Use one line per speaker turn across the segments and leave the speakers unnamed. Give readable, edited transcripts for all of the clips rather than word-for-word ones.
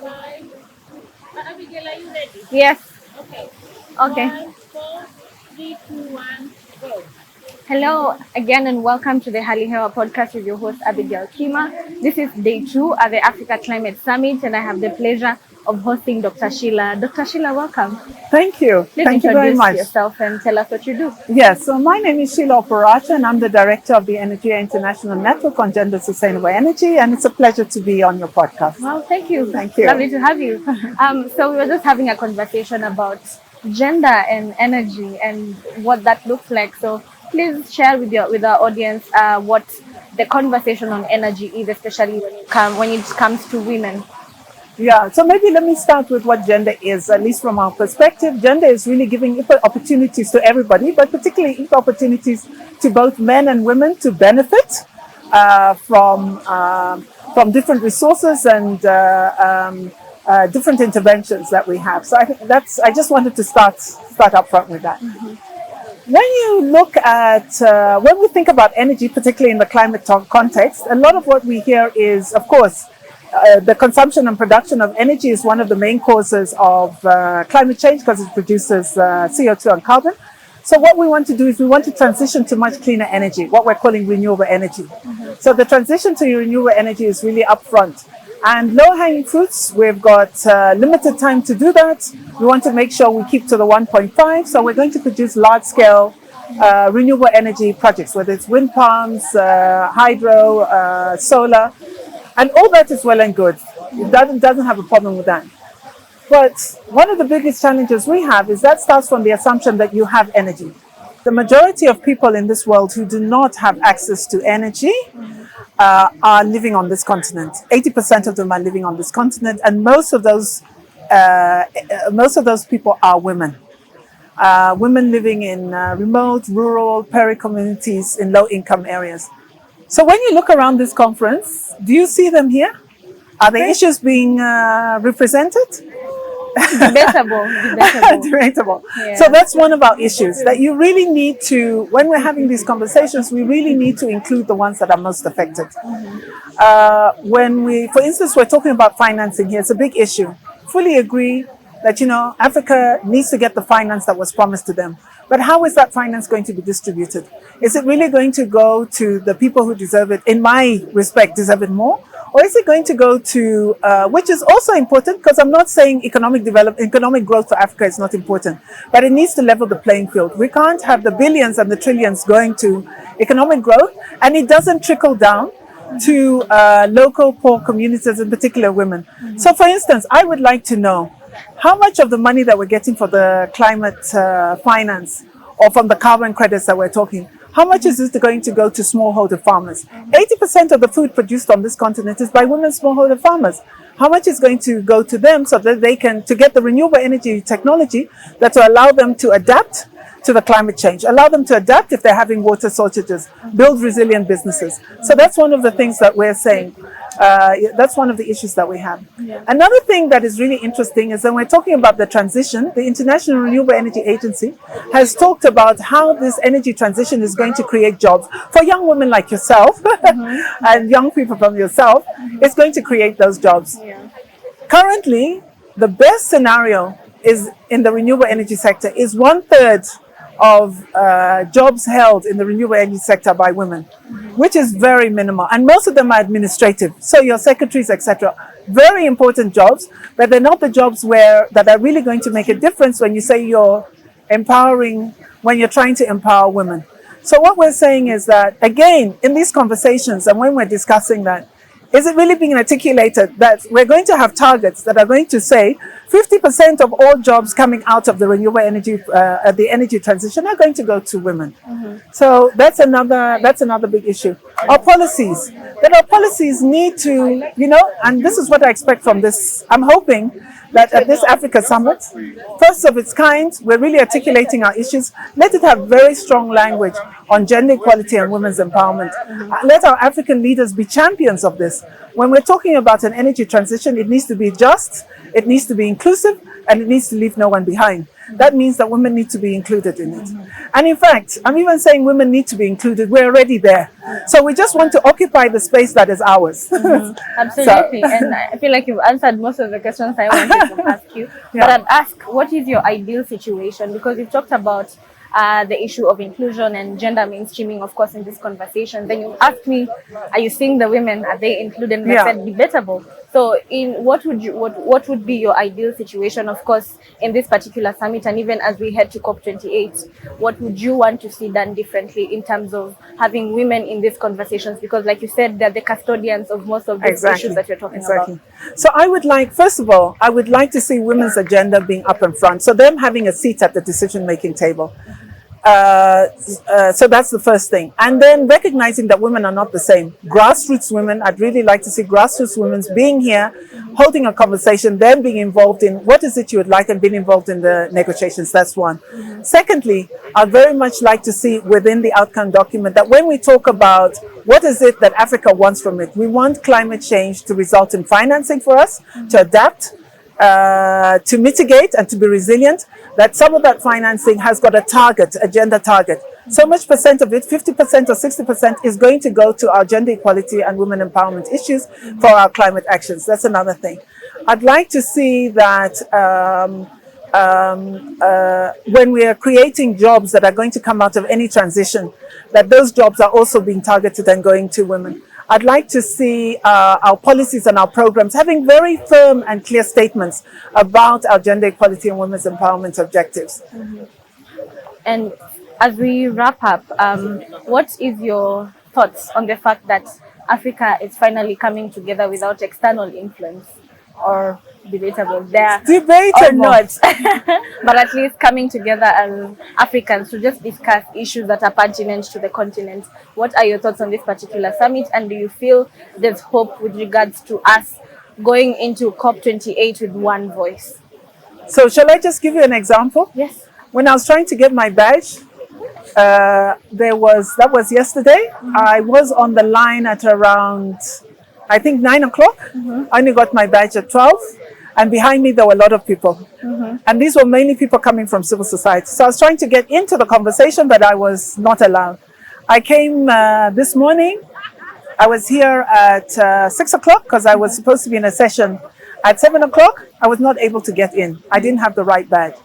Hi. Abigail, are you ready?
Yes.
Okay.
Okay.
Five, four, three, two, one, go.
Hello again and welcome to the Hali Hewa podcast with your host Abigail Kima. This is day 2 at the Africa Climate Summit and I have the pleasure of hosting Dr. Sheila. Dr. Sheila, welcome.
Thank you.
Please
Thank you very
introduce
much.
yourself and tell us what you do.
Yes, so my name is Sheila Operacha and I'm the director of the Energy International Network on Gender Sustainable Energy, and it's a pleasure to be on your podcast.
Well, thank you.
Thank you.
Lovely to have you. So we were just having a conversation about gender and energy and what that looks like. So please share with our audience what the conversation on energy is, especially when it comes to women.
Yeah, so maybe let me start with what gender is, at least from our perspective. Gender is really giving equal opportunities to everybody, but particularly equal opportunities to both men and women to benefit from different resources and different interventions that we have. So I think I just wanted to start up front with that. When you look at, when we think about energy, particularly in the climate context, a lot of what we hear is, of course, the consumption and production of energy is one of the main causes of climate change because it produces CO2 and carbon. So what we want to do is we want to transition to much cleaner energy, what we're calling renewable energy. So the transition to renewable energy is really upfront. And low-hanging fruits, we've got limited time to do that. We want to make sure we keep to the 1.5. So we're going to produce large-scale renewable energy projects, whether it's wind farms, hydro, solar. And all that is well and good. It doesn't have a problem with that. But one of the biggest challenges we have is that starts from the assumption that you have energy. The majority of people in this world who do not have access to energy are living on this continent. 80% of them are living on this continent, and most of those people are women. Women living in remote, rural, peri communities in low-income areas. So when you look around this conference, do you see them here? Are the issues being represented?
Debatable.
Debatable.
Yeah.
So that's one of our issues, that you really need to, when we're having these conversations, we really need to include the ones that are most affected. For instance, we're talking about financing here, it's a big issue. Fully agree that, Africa needs to get the finance that was promised to them. But how is that finance going to be distributed? Is it really going to go to the people who deserve it, in my respect, deserve it more? Or is it going to go to, which is also important, because I'm not saying economic growth for Africa is not important, but it needs to level the playing field. We can't have the billions and the trillions going to economic growth, and it doesn't trickle down to local poor communities, in particular women. So for instance, I would like to know, how much of the money that we're getting for the climate finance or from the carbon credits that we're talking, how much is this going to go to smallholder farmers? 80% of the food produced on this continent is by women smallholder farmers. How much is going to go to them so that they can, to get the renewable energy technology that will allow them to adapt to the climate change, allow them to adapt if they're having water shortages, build resilient businesses. So that's one of the things that we're saying. That's one of the issues that we have. Yeah. Another thing that is really interesting is when we're talking about the transition, the International Renewable Energy Agency has talked about how this energy transition is going to create jobs for young women like yourself and young people from yourself. It's going to create those jobs.
Yeah.
Currently, the best scenario is in the renewable energy sector is 1/3 of jobs held in the renewable energy sector by women, which is very minimal. And most of them are administrative. So your secretaries, etc. Very important jobs, but they're not the jobs that are really going to make a difference when you say when you're trying to empower women. So what we're saying is that, again, in these conversations and when we're discussing that, is it really being articulated that we're going to have targets that are going to say 50% of all jobs coming out of the renewable energy, the energy transition, are going to go to women? So that's another big issue. Our policies need to, and this is what I expect from this. I'm hoping that at this Africa Summit, first of its kind, we're really articulating our issues. Let it have very strong language on gender equality and women's empowerment. Let our African leaders be champions of this. When we're talking about an energy transition, it needs to be just, it needs to be inclusive, and it needs to leave no one behind. That means that women need to be included in it. And in fact, I'm even saying women need to be included. We're already there. So we just want to occupy the space that is ours.
Absolutely. And I feel like you've answered most of the questions I wanted to ask you. But I'd ask, what is your ideal situation? Because you've talked about the issue of inclusion and gender mainstreaming, of course, in this conversation. Then you asked me, are you seeing the women? Are they included? And I said, debatable. So, in what would be your ideal situation, of course, in this particular summit, and even as we head to COP28, what would you want to see done differently in terms of having women in these conversations? Because, like you said, they're the custodians of most of these issues that you're talking about.
So, I would like, first of all, I would like to see women's agenda being up in front. So, them having a seat at the decision-making table. So that's the first thing. And then recognizing that women are not the same. Grassroots women, I'd really like to see grassroots women being here, holding a conversation, then being involved in what is it you would like and being involved in the negotiations. That's one. Secondly, I'd very much like to see within the outcome document that when we talk about what is it that Africa wants from it, we want climate change to result in financing for us, to adapt, to mitigate and to be resilient, that some of that financing has got a target, a gender target. So much percent of it, 50% or 60%, is going to go to our gender equality and women empowerment issues for our climate actions. That's another thing. I'd like to see that when we are creating jobs that are going to come out of any transition, that those jobs are also being targeted and going to women. I'd like to see our policies and our programs having very firm and clear statements about our gender equality and women's empowerment objectives.
And as we wrap up, what is your thoughts on the fact that Africa is finally coming together without external influence? Or debatable there or not, but at least coming together as Africans to just discuss issues that are pertinent to the continent. What are your thoughts on this particular summit, and do you feel there's hope with regards to us going into COP28 with one voice?
So shall I just give you an example?
Yes.
When I was trying to get my badge, that was yesterday. I was on the line at around, I think, 9 o'clock. I only got my badge at 12. And behind me, there were a lot of people. And these were mainly people coming from civil society. So I was trying to get into the conversation, but I was not allowed. I came this morning. I was here at 6 o'clock because I was supposed to be in a session at 7 o'clock. I was not able to get in. I didn't have the right badge.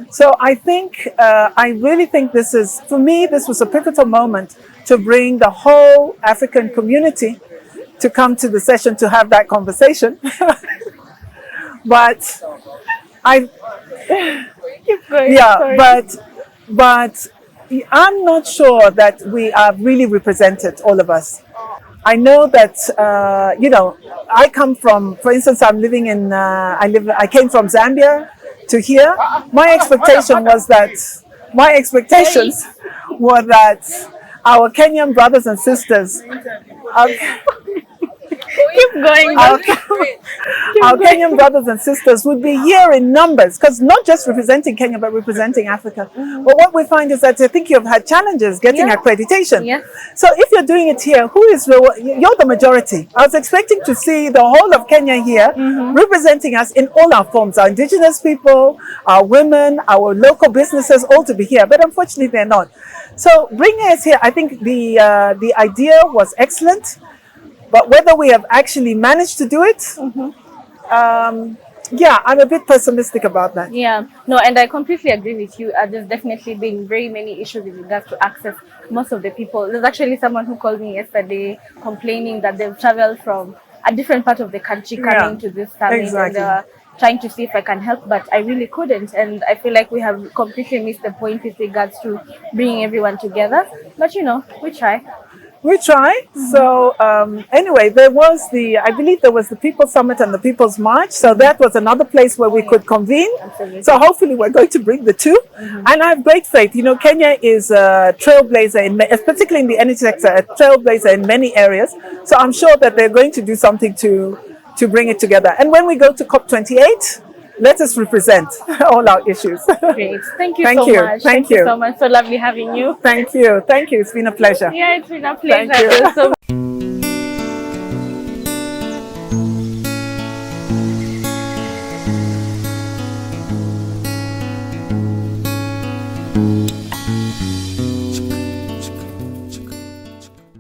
So I think, I really think this is, for me, this was a pivotal moment to bring the whole African community to come to the session to have that conversation. But I, but I'm not sure that we are really represented, all of us. I know that, I come from, for instance, I'm living in, I came from Zambia to here. My expectations were that our Kenyan brothers and sisters,
Keep going.
Our Kenyan brothers and sisters would be here in numbers, because not just representing Kenya, but representing Africa. But what we find is that I think you've had challenges getting accreditation. So if you're doing it here, you're the majority. I was expecting to see the whole of Kenya here representing us in all our forms, our indigenous people, our women, our local businesses, all to be here. But unfortunately, they're not. So bringing us here, I think the idea was excellent. But whether we have actually managed to do it, I'm a bit pessimistic about that.
Yeah, no, and I completely agree with you. There's definitely been very many issues with regards to access. Most of the people, there's actually someone who called me yesterday complaining that they've traveled from a different part of the country coming to this summit, and they're trying to see if I can help, but I really couldn't. And I feel like we have completely missed the point with regards to bringing everyone together. But we try.
We try. So anyway, I believe there was the People's Summit and the People's March. So that was another place where we could convene. Absolutely. So hopefully we're going to bring the two. And I have great faith. Kenya is a trailblazer, particularly in the energy sector, a trailblazer in many areas. So I'm sure that they're going to do something to bring it together. And when we go to COP28, let us represent all our issues.
Great. Thank you so much. Thank you so much. So lovely having you.
Thank you. It's been a pleasure.
Yeah, it's been a pleasure.